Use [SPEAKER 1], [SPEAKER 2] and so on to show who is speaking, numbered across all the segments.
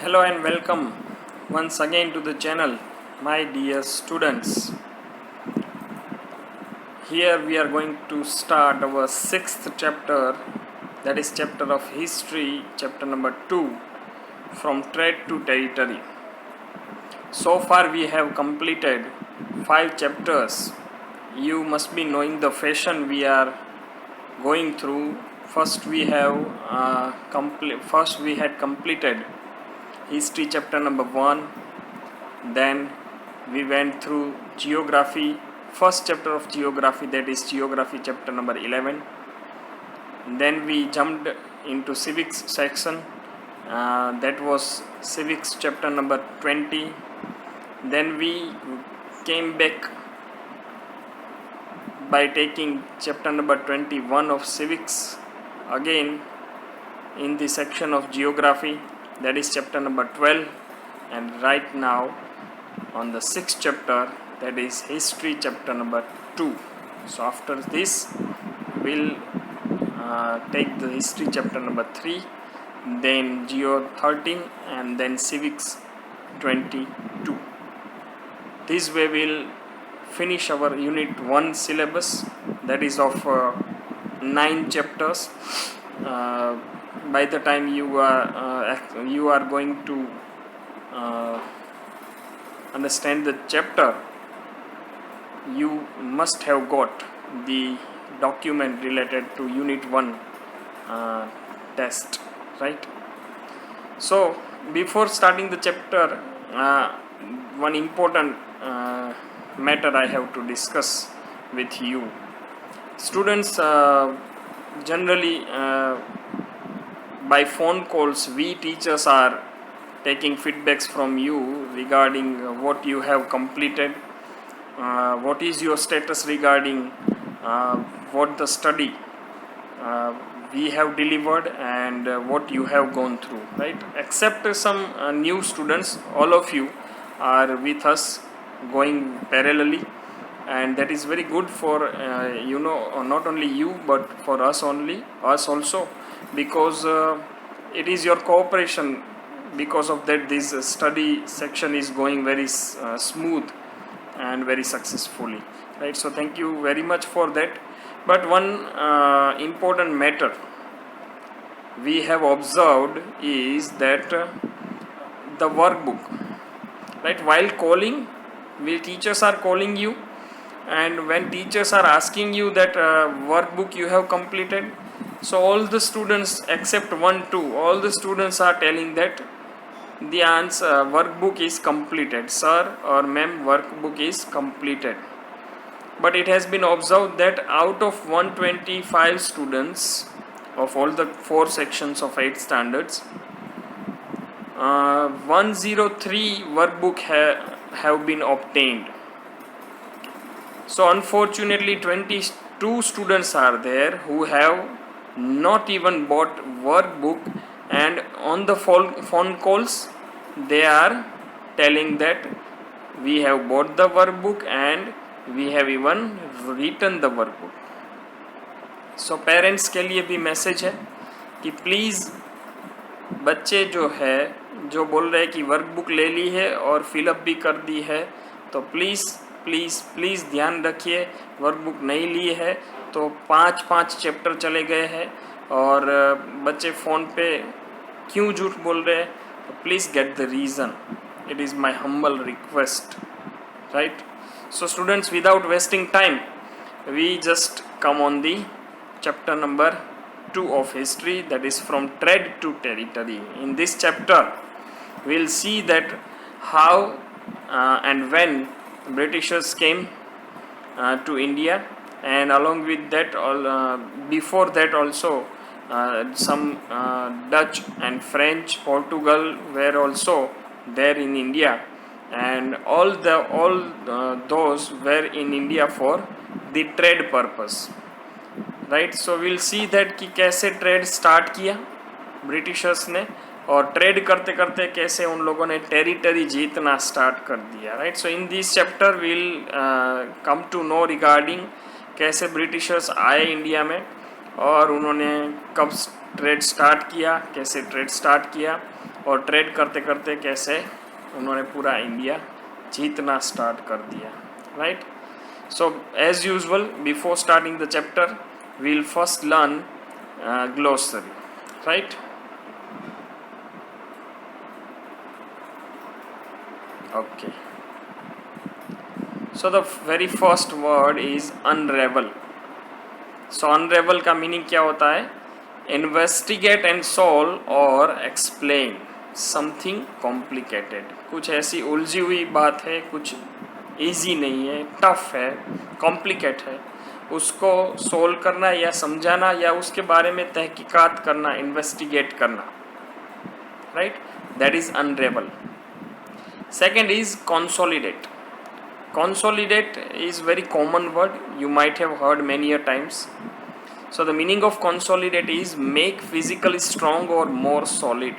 [SPEAKER 1] Hello and welcome once again to the channel, my dear students. Here we are going to start our sixth chapter, that is chapter of history, chapter number 2, from trade to territory. So far we have completed 5 chapters. You must be knowing the fashion we are going through. First we had completed history chapter number 1. Then we went through geography, first chapter of geography, that is geography chapter number 11. Then we jumped into civics section, that was civics chapter number 20. Then we came back by taking chapter number 21 of civics again in the section of geography, that is chapter number 12. And right now on the sixth chapter, that is history chapter number 2. So after this we'll take the history chapter number 3, then geo 13, and then civics 22. This way we'll finish our unit 1 syllabus, that is of 9 chapters. By the time you are going to understand the chapter, you must have got the document related to unit 1 test, right? So before starting the chapter, one important matter I have to discuss with you. Students, generally by phone calls, we teachers are taking feedbacks from you regarding what you have completed, what is your status regarding what the study we have delivered, and what you have gone through, right? Except some new students, all of you are with us going parallelly, and that is very good for not only you but for us also, because it is your cooperation. Because of that, this study section is going very smooth and very successfully, right? So thank you very much for that. But one important matter we have observed is that the workbook, right? While calling, we teachers are calling you, and when teachers are asking you that workbook you have completed, so all the students except 1-2, all the students are telling that the answer workbook is completed, sir or ma'am, workbook is completed. But it has been observed that out of 125 students of all the 4 sections of 8 standards, 103 workbook have been obtained. So unfortunately 22 students are there who have not even bought workbook, and on the phone calls they are telling that we have bought the workbook and we have even written the workbook. So parents के लिए भी message है कि please बच्चे जो बोल रहे हैं कि वर्कबुक ले ली है और फिलअप भी कर दी है, तो प्लीज़ ध्यान रखिए, वर्कबुक नहीं ली है तो 5 चैप्टर चले गए हैं और बच्चे फ़ोन पे क्यों झूठ बोल रहे हैं, तो please get the reason. It is my humble request, right? So students, without wasting time, we just come on the chapter number 2 of history, that is from trade to territory. In this chapter we'll see that how and when Britishers came to India, and along with that before that also some Dutch and French, Portugal were also there in India, and all those were in India for the trade purpose, right? So we'll see that कि कैसे trade start किया Britishers ने, और trade करते करते कैसे उन लोगों ने टेरिटरी जीतना स्टार्ट कर दिया, right? So in this chapter will come to know regarding कैसे ब्रिटिशर्स आए इंडिया में और उन्होंने कब ट्रेड स्टार्ट किया, कैसे ट्रेड स्टार्ट किया, और ट्रेड करते करते कैसे उन्होंने पूरा इंडिया जीतना स्टार्ट कर दिया, right. So as usual before starting the chapter we'll first learn glossary, right? Okay, so the very first word is unravel. So unravel का मीनिंग क्या होता है? Investigate and solve or explain something complicated. कुछ ऐसी उलझी हुई बात है, कुछ इजी नहीं है, टफ है, कॉम्प्लिकेट है, उसको सोल्व करना या समझाना या उसके बारे में तहकीकात करना, इन्वेस्टिगेट करना, right, that is अनरेवल. Second is consolidate. Consolidate is very common word, you might have heard many a times. So the meaning of consolidate is make physically strong और मोर सॉलिड.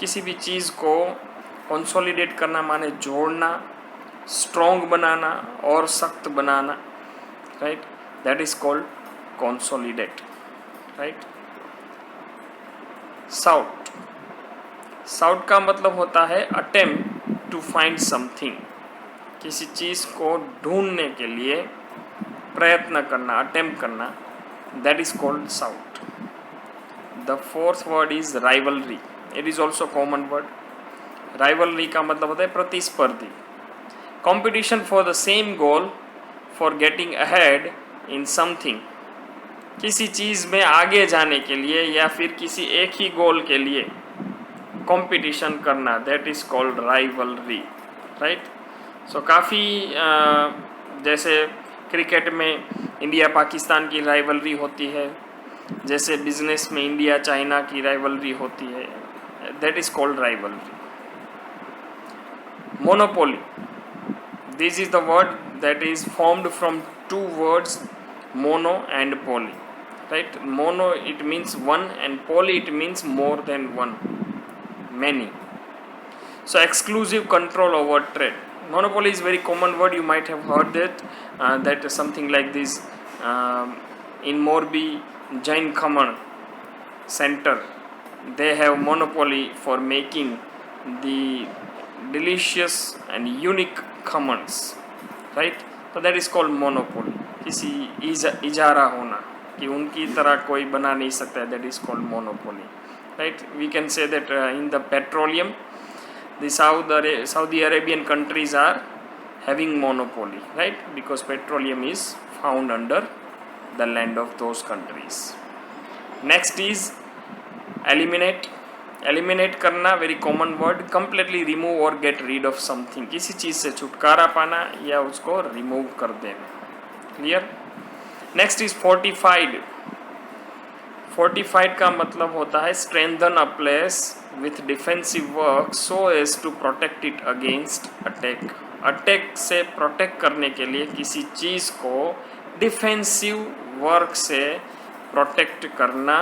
[SPEAKER 1] किसी भी चीज़ को कंसोलिडेट करना माने जोड़ना, strong बनाना और सख्त बनाना, right, that is called consolidate, right? Shout. Shout का मतलब होता है attempt to find something. किसी चीज़ को ढूंढने के लिए प्रयत्न करना, attempt करना, that is called shout. The fourth word is rivalry. It is also common word. Rivalry का मतलब होता है प्रतिस्पर्धी. Competition for the same goal, for getting ahead in something. किसी चीज़ में आगे जाने के लिए या फिर किसी एक ही गोल के लिए कंपटीशन करना, that is called rivalry, right. So काफ़ी जैसे क्रिकेट में इंडिया पाकिस्तान की राइवलरी होती है, जैसे बिजनेस में इंडिया चाइना की राइवलरी होती है, that is called rivalry. Monopoly. This is the word that is formed from two words, mono and poly, right? Mono it means one and poly it means more than one, many. So exclusive control over trade. Monopoly is very common word, you might have heard that. That is something like this. In Morbi Jain Khaman Center, they have monopoly for making the delicious and unique khamans, right? तो that is called monopoly. किसी इजारा होना कि उनकी तरह कोई बना नहीं सकता है, that is called monopoly, right. We can say that in the petroleum the Saudi Arabian countries are having monopoly, right, because petroleum is found under the land of those countries. Next is eliminate. Eliminate करना, very common word. Completely remove और get rid of something. किसी चीज़ से छुटकारा पाना या उसको remove कर देना. Clear. Next is fortified. Fortified का मतलब होता है strengthen a place with defensive work so as to protect it against attack. Attack से प्रोटेक्ट करने के लिए किसी चीज़ को डिफेंसिव वर्क से प्रोटेक्ट करना,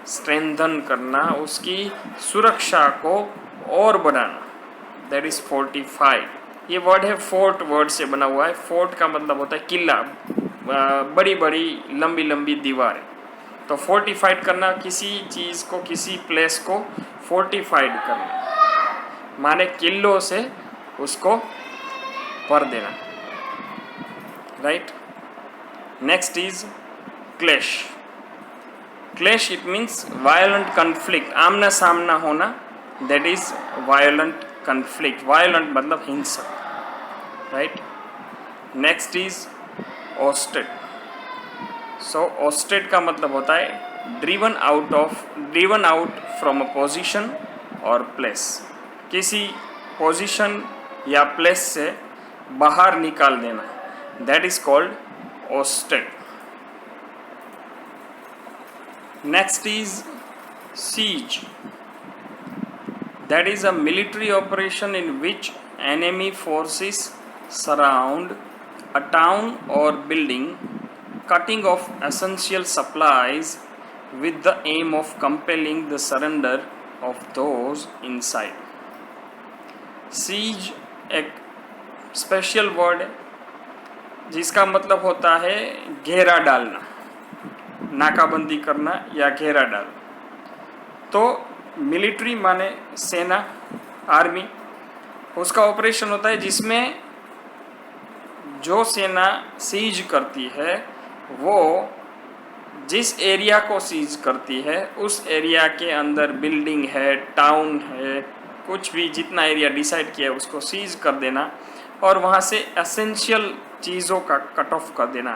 [SPEAKER 1] स्ट्रेंथन करना, उसकी सुरक्षा को और बढ़ाना, दैट इज़ फोर्टिफाइड. ये वर्ड है फोर्ट वर्ड से बना हुआ है. फोर्ट का मतलब होता है किला, बड़ी बड़ी लंबी लंबी दीवारें. तो फोर्टिफाइड करना, किसी चीज़ को, किसी प्लेस को फोर्टिफाइड करना माने किलों से उसको भर देना, right. Next is clash. Clash it means violent conflict, आमना सामना होना, that is violent conflict. Violent मतलब हिंसक, right. Next is ousted. So ousted का मतलब होता है driven out from a position और प्लेस. किसी पोजीशन या प्लेस से बाहर निकाल देना, that is called ousted. Next is siege. That is a military operation in which enemy forces surround a town or building, cutting off essential supplies with the aim of compelling the surrender of those inside. Siege एक special word है जिसका मतलब होता है घेरा डालना, नाकाबंदी करना या घेरा डालना. तो मिलिट्री माने सेना, आर्मी, उसका ऑपरेशन होता है जिसमें जो सेना सीज करती है वो जिस एरिया को सीज करती है उस एरिया के अंदर बिल्डिंग है, टाउन है, कुछ भी जितना एरिया डिसाइड किया है उसको सीज कर देना और वहाँ से एसेंशियल चीज़ों का कट ऑफ कर देना।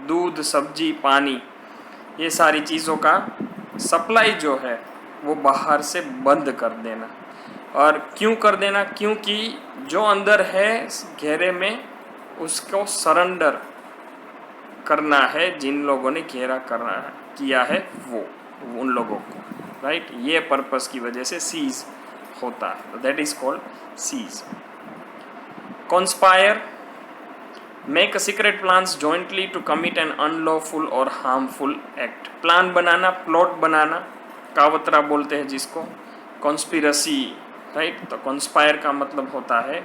[SPEAKER 1] दूध, सब्जी, पानी, ये सारी चीज़ों का सप्लाई जो है वो बाहर से बंद कर देना। और क्यों कर देना? क्योंकि जो अंदर है घेरे में उसको सरेंडर करना है, जिन लोगों ने घेरा करना किया है वो उन लोगों को, राइट। ये पर्पस की वजह से सीज होता है, that is called siege. Conspire, make secret plans jointly to commit an unlawful or harmful act. Plan बनाना, प्लॉट बनाना, कावतरा बोलते हैं जिसको, कॉन्स्पिरसी, राइट। तो कॉन्स्पायर का मतलब होता है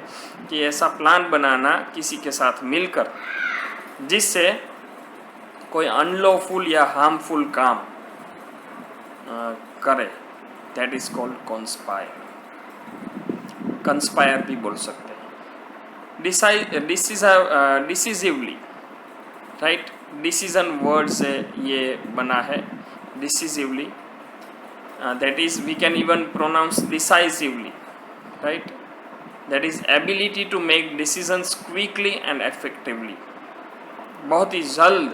[SPEAKER 1] कि ऐसा प्लान बनाना किसी के साथ मिलकर जिससे कोई अनलॉफुल या हार्मफुल काम करे, that is called conspire. Conspire भी बोल सकते हैं। डिसिसिवली, राइट, डिसीजन वर्ड से ये बना है, decisively, that is we can even pronounce decisively, right, that is ability to make decisions quickly and effectively, बहुत ही जल्द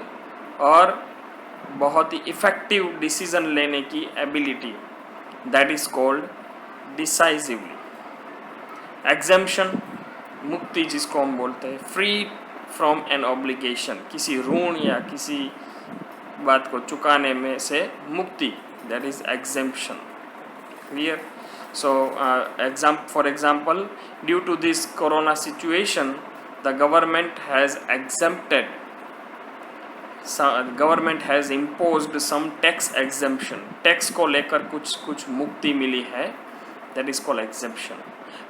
[SPEAKER 1] और बहुत ही इफेक्टिव डिसीजन लेने की ability, that is called decisively. Exemption, मुक्ति जिसको हम बोलते हैं, फ्री फ्रॉम एन ऑब्लिगेशन, किसी ऋण या किसी बात को चुकाने में से मुक्ति, that is exemption. Clear? So for example, due to this corona situation the government has imposed some tax exemption, tax को लेकर कुछ मुक्ति मिली है, that is called exemption.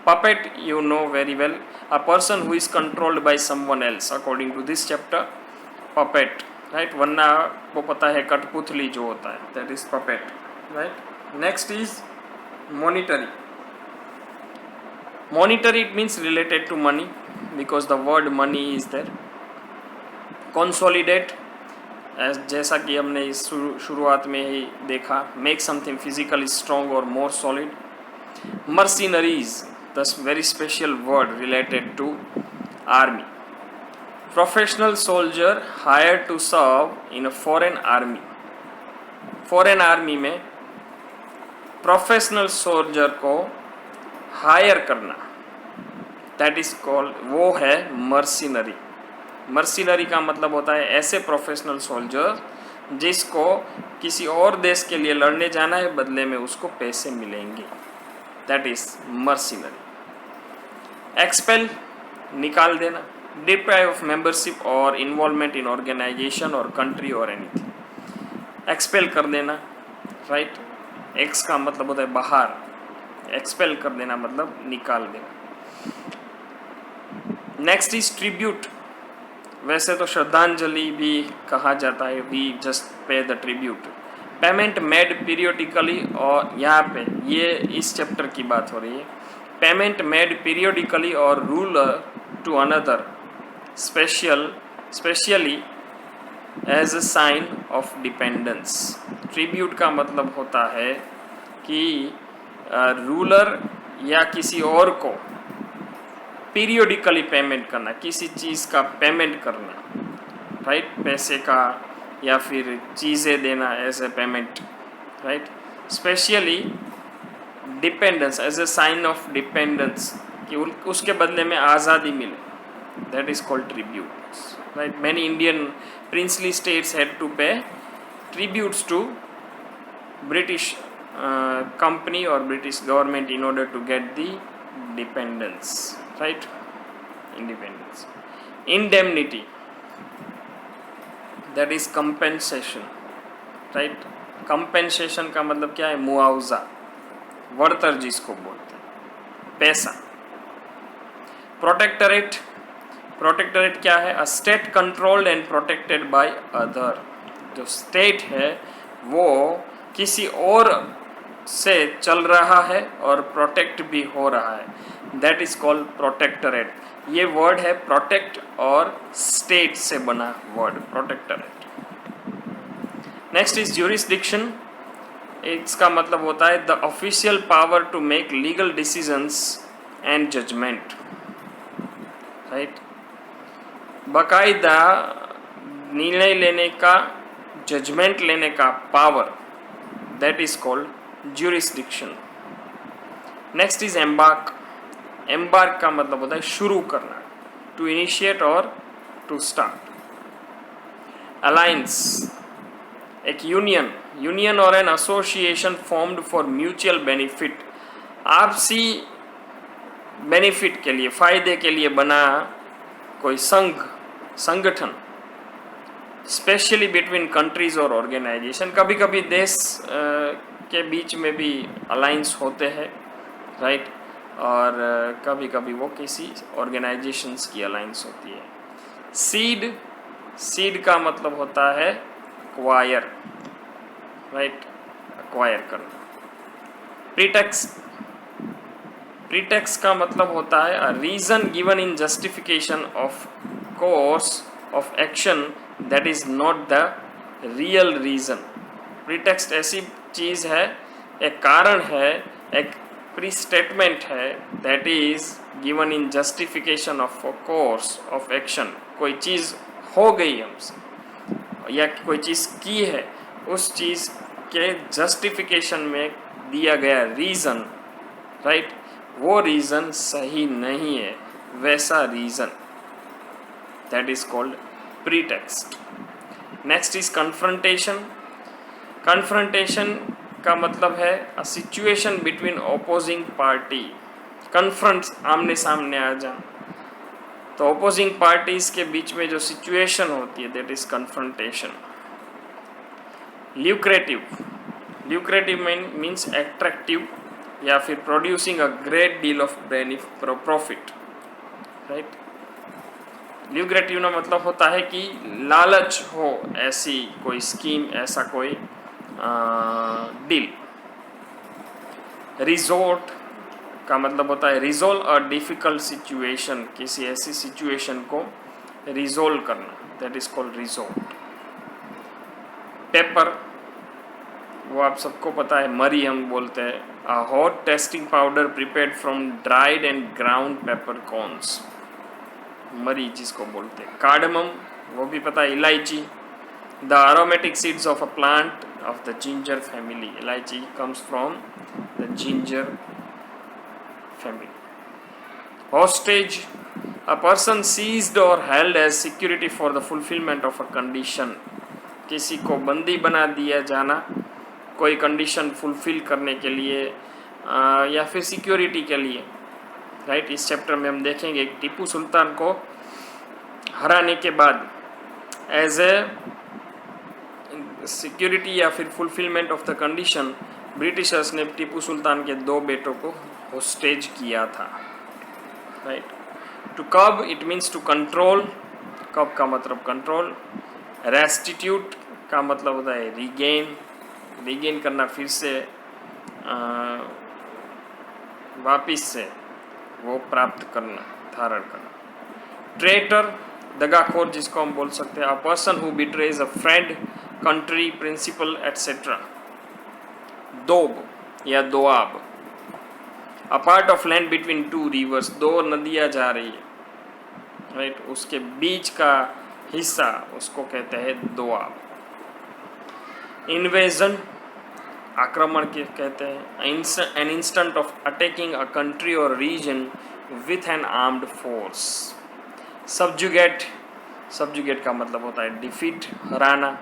[SPEAKER 1] Puppet, you know very well, a person who is controlled by someone else, according to this chapter, puppet, right, वरना वो पता है कठपुतली जो होता है, that is puppet, right. Next is monetary. Monetary it means related to money because the word money is there. Consolidate, जैसा कि हमने इस शुरुआत में ही देखा, मेक समथिंग फिजिकली स्ट्रॉन्ग और more solid. Mercenaries, the very special word related to army. Professional soldier hire to serve in a foreign army. Foreign army में professional soldier को हायर करना, दैट इज कॉल्ड, वो है mercenary. Mercenary का मतलब होता है ऐसे प्रोफेशनल सोल्जर जिसको किसी और देश के लिए लड़ने जाना है, बदले में उसको पैसे मिलेंगे, दैट इज मर्सिनरी। एक्सपेल, निकाल देना। deprive of membership or involvement in organization or country or anything, expel कर देना, right। ex का मतलब होता है बाहर, expel कर देना मतलब निकाल देना। next is tribute, वैसे तो श्रद्धांजलि भी कहा जाता है, we just pay the tribute। payment made periodically, और यहाँ पे ये इस चैप्टर की बात हो रही है, payment made periodically or ruler to another specially as a sign of dependence। Tribute का मतलब होता है कि रूलर या किसी और को पीरियोडिकली पेमेंट करना, किसी चीज़ का पेमेंट करना, राइट, पैसे का या फिर चीज़ें देना as a payment, right. Especially dependence, as a sign of dependence, कि उसके बदले में आज़ादी मिले, that is called tributes, right। many Indian princely states had to pay tributes to British company or British government in order to get the dependence, right, independence। indemnity, that is compensation, right। compensation का मतलब क्या है? मुआवजा, वर्तर जिसको बोलते हैं, पैसा। Protectorate, protectorate क्या है? A state controlled and protected by other. जो स्टेट है वो किसी और से चल रहा है और प्रोटेक्ट भी हो रहा है, दैट इज कॉल्ड प्रोटेक्टरेट। ये वर्ड है प्रोटेक्ट और स्टेट से बना word protectorate. Next is jurisdiction. इसका मतलब होता है the official power to make legal decisions and judgement, right. बाकायदा निर्णय लेने का, जजमेंट लेने का power, that is called jurisdiction. Next is embark. Embark का मतलब होता है शुरू करना, टू इनिशिएट और टू स्टार्ट। अलायंस, एक union or an association formed for mutual benefit, आपसी बेनिफिट के लिए, फायदे के लिए बना कोई संगठन, स्पेशली बिटवीन कंट्रीज और ऑर्गेनाइजेशन। कभी कभी देश के बीच में भी अलायंस होते हैं, राइट, और कभी कभी वो किसी ऑर्गेनाइजेशंस की अलायंस होती है। सीड का मतलब होता है एक्वायर, राइट, एक्वायर करना। प्रीटेक्स्ट का मतलब होता है a reason given in justification of course of action that is not the real reason. Pretext ऐसी चीज़ है, एक कारण है, एक प्री स्टेटमेंट है, that is given in justification of course of action. कोई चीज़ हो गई हमसे या कोई चीज़ की है, उस चीज़ के जस्टिफिकेशन में दिया गया रीज़न, राइट, वो रीज़न सही नहीं है, वैसा reason, that is called pretext. Next is confrontation. Confrontation का मतलब है a situation between opposing party. Confront, आमने सामने आ जाना, तो ऑपोजिंग पार्टीज के बीच में जो सिचुएशन होती है, that is confrontation. Lucrative means attractive या फिर producing a great deal of profit, right. Lucrative ना मतलब होता है कि लालच हो, ऐसी कोई स्कीम, ऐसा कोई डील। रिजोर्ट का मतलब होता है रिजोल्व अ डिफिकल्ट सिचुएशन, किसी ऐसी सिचुएशन को रिजोल्व करना, that is called resort. Paper, वो आप सबको पता है, मरी हम बोलते हैं, a hot tasting powder prepared from dried and ground paper corns, मरी जिसको बोलते हैं। कार्डमम, वो भी पता है, इलायची। The aromatic seeds of a plant of the ginger family, इलायची comes from the ginger family. Hostage, a person seized और held as security for the fulfilment of a condition, किसी को बंदी बना दिया जाना कोई कंडीशन फुलफिल करने के लिए या फिर सिक्योरिटी के लिए, राइट। इस चैप्टर में हम देखेंगे टीपू सुल्तान को हराने के बाद एज ए सिक्योरिटी या फिर fulfilment of the condition, Britishers ने टीपू सुल्तान के 2 बेटों को होस्टेज किया था, right. To curb, it means to control, curb का मतलब कंट्रोल। रेस्टिट्यूट का मतलब होता है रिगेन करना, फिर से वापिस से वो प्राप्त करना, धारण करना। ट्रेटर, दगाखोर जिसको हम बोल सकते हैं, a person who betrays a friend, country, principle etcetera. Doab या Doab, a part of land between 2 rivers, 2 नदियाँ जा रही है, राइट, उसके बीच का हिस्सा उसको कहते हैं दोआब। इन्वेजन, आक्रमण के कहते हैं, an instance of attacking a country और region with an armed force. Subjugate का मतलब होता है डिफीट, हराना।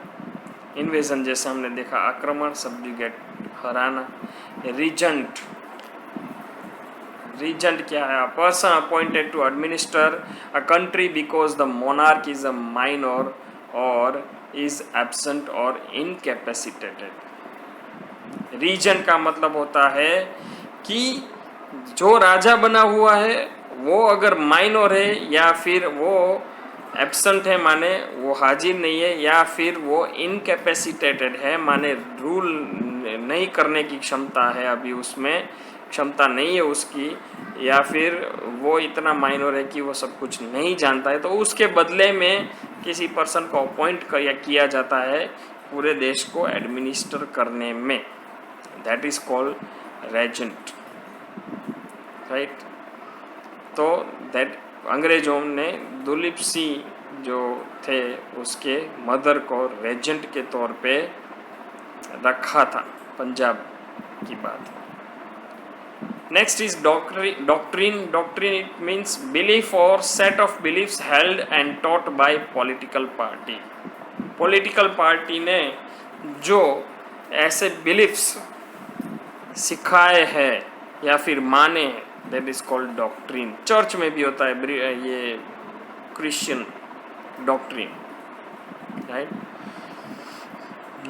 [SPEAKER 1] इन्वेजन जैसे हमने देखा आक्रमण, सब्जुगेट हराना। रीजेंट क्या है? A person appointed to administer a country because the monarch is a minor or is absent or incapacitated. रीजन का मतलब होता है कि जो राजा बना हुआ है वो अगर माइनर है या फिर वो एब्सेंट है, माने वो हाजिर नहीं है, या फिर वो इनकैपेसिटेटेड है, माने रूल नहीं करने की क्षमता है, अभी उसमें क्षमता नहीं है उसकी, या फिर वो इतना माइनर है कि वो सब कुछ नहीं जानता है, तो उसके बदले में किसी पर्सन को अपॉइंट किया जाता है पूरे देश को एडमिनिस्टर करने में. That is called regent, right. तो दैट अंग्रेजों ने दुलीप सिंह जो थे उसके मदर को रेजेंट के तौर पे रखा था. पंजाब की बात. Next is doctrine. Doctrine it means belief और set of beliefs held and taught by political party. Political party ने जो ऐसे बिलीफ्स सिखाए हैं या फिर माने हैं, that is called doctrine. Church में भी होता है ये Christian doctrine, right.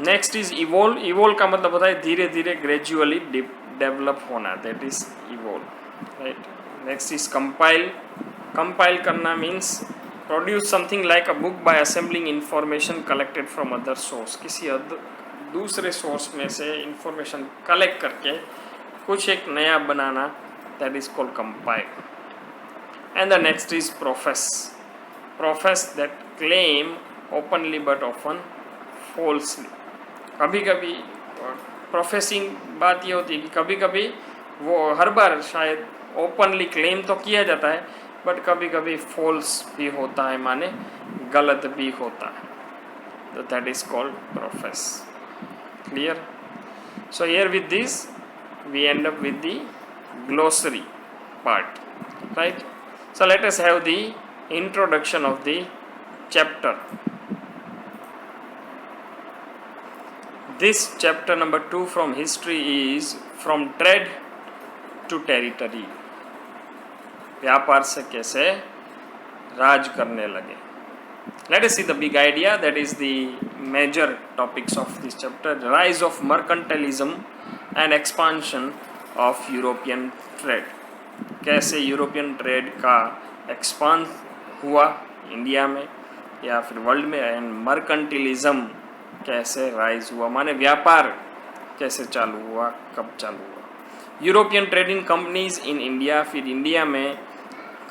[SPEAKER 1] Next is evolve. Evolve का मतलब होता है धीरे धीरे, ग्रेजुअली डेवलप होना, that is evolve, right. Next is compile. Compile करना means produce something like a book by assembling information collected from other source. किसी दूसरे सोर्स में से इंफॉर्मेशन कलेक्ट करके कुछ एक नया बनाना, that is called compile. And the next is profess. Profess that claim openly but often falsely. कभी कभी प्रोफेसिंग बात ये होती है कि कभी कभी वो हर बार शायद ओपनली क्लेम तो किया जाता है, बट कभी कभी फॉल्स भी होता है, माने गलत भी होता है. तो that is called profess. Clear. So here with this we end up with the glossary part, right. So let us have the introduction of the chapter. This chapter number 2 from history is from trade to territory. व्यापार से कैसे राज करने लगे. Let us see the big idea, that is the major topics of this chapter. Rise of mercantilism and expansion of European trade. कैसे European trade का expand हुआ India में या फिर वर्ल्ड में, एंड मर्केंटिलिज्म कैसे राइज हुआ, माने व्यापार कैसे चालू हुआ, कब चालू हुआ. European trading companies in India. फिर इंडिया में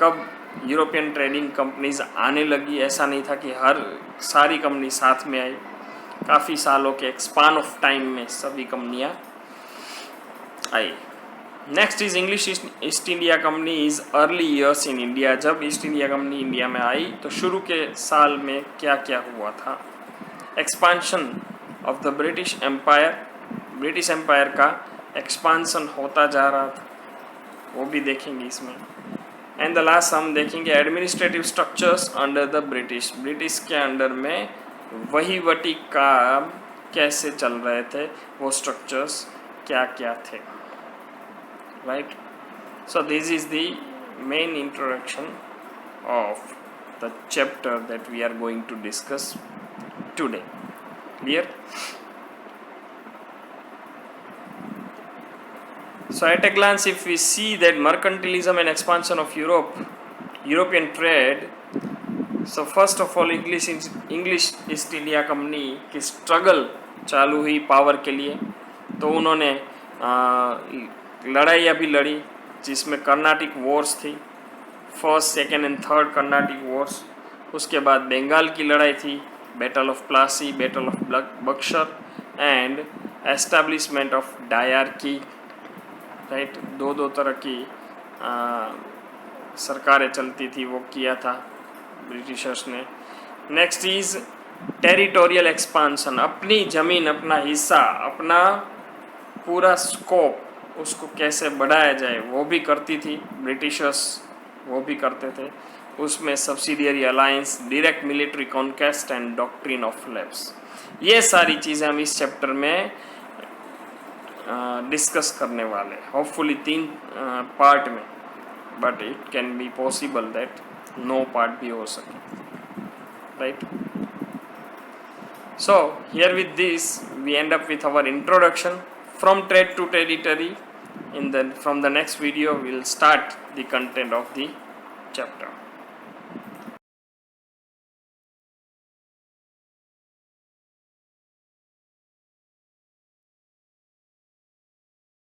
[SPEAKER 1] कब यूरोपियन ट्रेडिंग कंपनीज आने लगी. ऐसा नहीं था कि हर सारी कंपनी साथ में आई. काफ़ी सालों के स्पान ऑफ टाइम में सभी कंपनियां आई. Next is English East India company is early years in India. जब ईस्ट इंडिया कंपनी इंडिया में आई तो शुरू के साल में क्या क्या हुआ था. Expansion of the British empire. British empire का एक्सपांसन होता जा रहा था, वो भी देखेंगे इसमें. एंड द लास्ट हम देखेंगे administrative structures under the British. British के अंडर में वहीवटी काम कैसे चल रहे थे, वो स्ट्रक्चर्स क्या क्या थे, right. So this is the main introduction of the chapter that we are going to discuss today. Clear. So at a glance, if we see that mercantilism and expansion of European trade, so first of all English East India Company की struggle चालू हुई power के लिए. तो उन्होंने लड़ाई अभी लड़ी जिसमें कर्नाटिक वॉर्स थी, first, second and third Carnatic Wars. उसके बाद बंगाल की लड़ाई थी, battle of Plassey, battle of Buxar, and establishment of dyarchy, right. दो तरह की सरकारें चलती थी, वो किया था ब्रिटिशर्स ने. Next is territorial expansion. अपनी ज़मीन, अपना हिस्सा, अपना पूरा स्कोप, उसको कैसे बढ़ाया जाए वो भी करती थी ब्रिटिशर्स, वो भी करते थे. उसमें subsidiary alliance, direct military conquest and doctrine of lapse. ये सारी चीज़ें हम इस चैप्टर में डिस्कस करने वाले, होपफुली 3 पार्ट में, but it can be possible that no part भी हो सके, right. So here with this we end up with our introduction from trade to territory. From the next video we will start the content of the chapter.